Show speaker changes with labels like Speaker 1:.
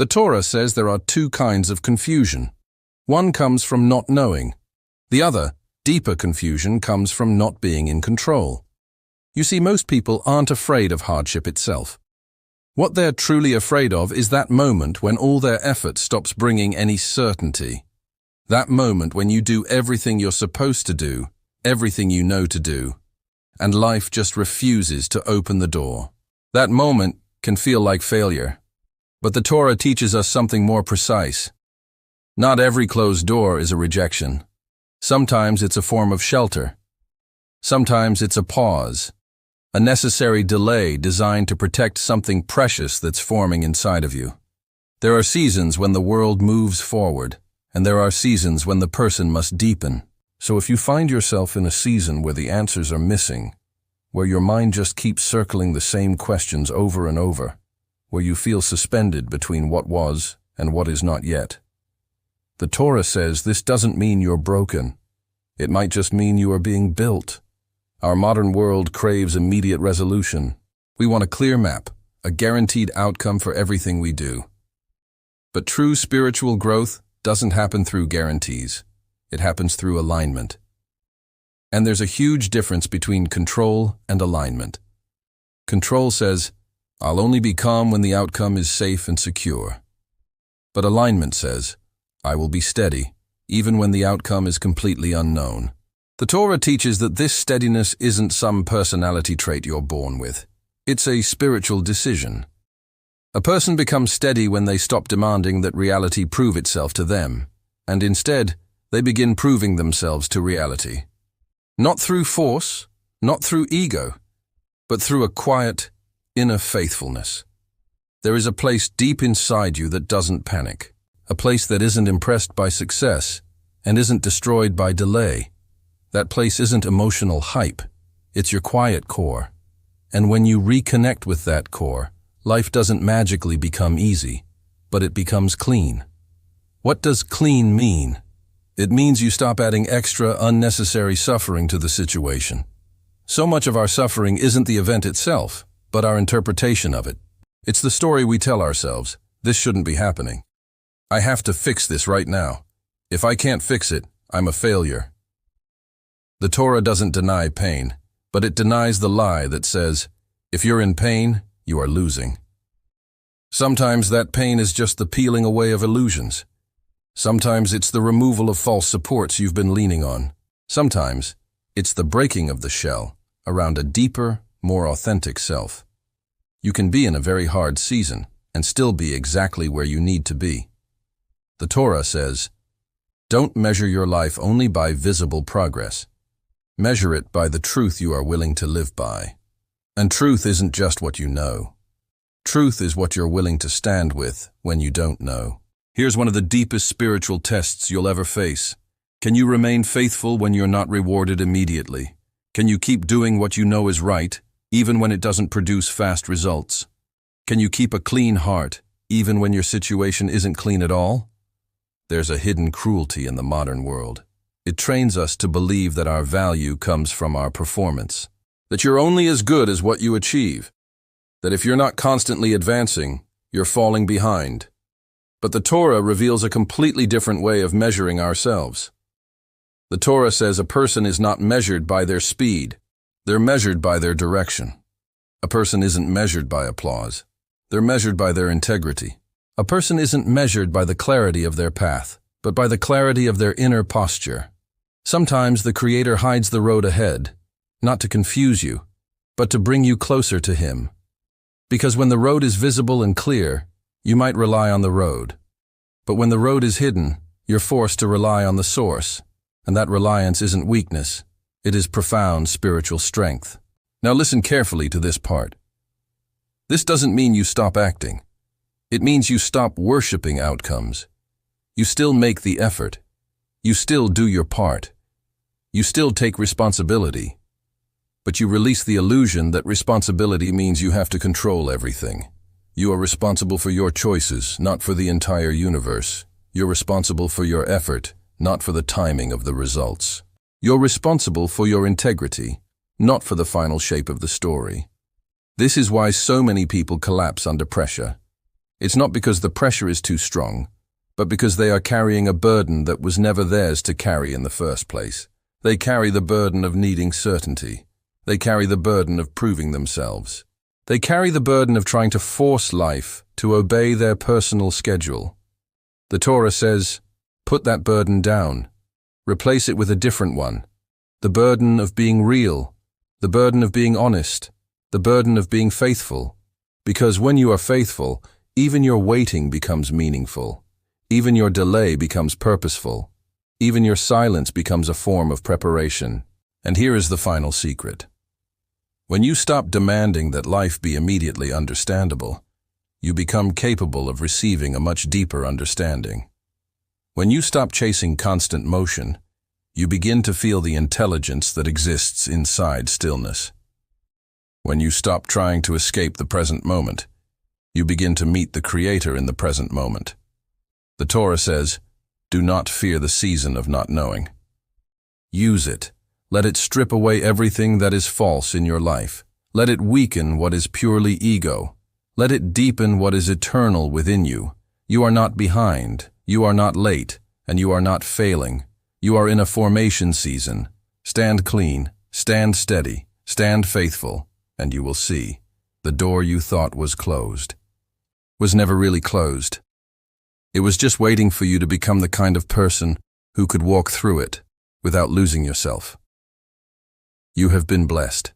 Speaker 1: The Torah says there are two kinds of confusion. One comes from not knowing. The other, deeper confusion, comes from not being in control. You see, most people aren't afraid of hardship itself. What they're truly afraid of is that moment when all their effort stops bringing any certainty. That moment when you do everything you're supposed to do, everything you know to do, and life just refuses to open the door. That moment can feel like failure. But the Torah teaches us something more precise. Not every closed door is a rejection. Sometimes it's a form of shelter. Sometimes it's a pause, a necessary delay designed to protect something precious that's forming inside of you. There are seasons when the world moves forward, and there are seasons when the person must deepen. So if you find yourself in a season where the answers are missing, where your mind just keeps circling the same questions over and over, where you feel suspended between what was and what is not yet, the Torah says this doesn't mean you're broken. It might just mean you are being built. Our modern world craves immediate resolution. We want a clear map, a guaranteed outcome for everything we do. But true spiritual growth doesn't happen through guarantees. It happens through alignment. And there's a huge difference between control and alignment. Control says, I'll only be calm when the outcome is safe and secure. But alignment says, I will be steady, even when the outcome is completely unknown. The Torah teaches that this steadiness isn't some personality trait you're born with. It's a spiritual decision. A person becomes steady when they stop demanding that reality prove itself to them, and instead, they begin proving themselves to reality. Not through force, not through ego, but through a quiet, inner faithfulness. There is a place deep inside you that doesn't panic, a place that isn't impressed by success and isn't destroyed by delay. That place isn't emotional hype, it's your quiet core. And when you reconnect with that core, life doesn't magically become easy, but it becomes clean. What does clean mean? It means you stop adding extra, unnecessary suffering to the situation. So much of our suffering isn't the event itself, but our interpretation of it. It's the story we tell ourselves. This shouldn't be happening. I have to fix this right now. If I can't fix it, I'm a failure. The Torah doesn't deny pain, but it denies the lie that says, if you're in pain, you are losing. Sometimes that pain is just the peeling away of illusions. Sometimes it's the removal of false supports you've been leaning on. Sometimes it's the breaking of the shell around a deeper, more authentic self. You can be in a very hard season and still be exactly where you need to be. The Torah says, don't measure your life only by visible progress. Measure it by the truth you are willing to live by. And truth isn't just what you know. Truth is what you're willing to stand with when you don't know. Here's one of the deepest spiritual tests you'll ever face. Can you remain faithful when you're not rewarded immediately? Can you keep doing what you know is right, even when it doesn't produce fast results? Can you keep a clean heart, even when your situation isn't clean at all? There's a hidden cruelty in the modern world. It trains us to believe that our value comes from our performance, that you're only as good as what you achieve, that if you're not constantly advancing, you're falling behind. But the Torah reveals a completely different way of measuring ourselves. The Torah says a person is not measured by their speed, they're measured by their direction. A person isn't measured by applause, they're measured by their integrity. A person isn't measured by the clarity of their path, but by the clarity of their inner posture. Sometimes the Creator hides the road ahead, not to confuse you, but to bring you closer to Him. Because when the road is visible and clear, you might rely on the road. But when the road is hidden, you're forced to rely on the source, and that reliance isn't weakness, it is profound spiritual strength. Now listen carefully to this part. This doesn't mean you stop acting. It means you stop worshiping outcomes. You still make the effort. You still do your part. You still take responsibility. But you release the illusion that responsibility means you have to control everything. You are responsible for your choices, not for the entire universe. You're responsible for your effort, not for the timing of the results. You're responsible for your integrity, not for the final shape of the story. This is why so many people collapse under pressure. It's not because the pressure is too strong, but because they are carrying a burden that was never theirs to carry in the first place. They carry the burden of needing certainty. They carry the burden of proving themselves. They carry the burden of trying to force life to obey their personal schedule. The Torah says, put that burden down. Replace it with a different one. The burden of being real. The burden of being honest. The burden of being faithful. Because when you are faithful, even your waiting becomes meaningful. Even your delay becomes purposeful. Even your silence becomes a form of preparation. And here is the final secret. When you stop demanding that life be immediately understandable, you become capable of receiving a much deeper understanding. When you stop chasing constant motion, you begin to feel the intelligence that exists inside stillness. When you stop trying to escape the present moment, you begin to meet the Creator in the present moment. The Torah says, do not fear the season of not knowing. Use it. Let it strip away everything that is false in your life. Let it weaken what is purely ego. Let it deepen what is eternal within you. You are not behind, you are not late, and you are not failing. You are in a formation season. Stand clean, stand steady, stand faithful, and you will see. The door you thought was closed was never really closed. It was just waiting for you to become the kind of person who could walk through it without losing yourself. You have been blessed.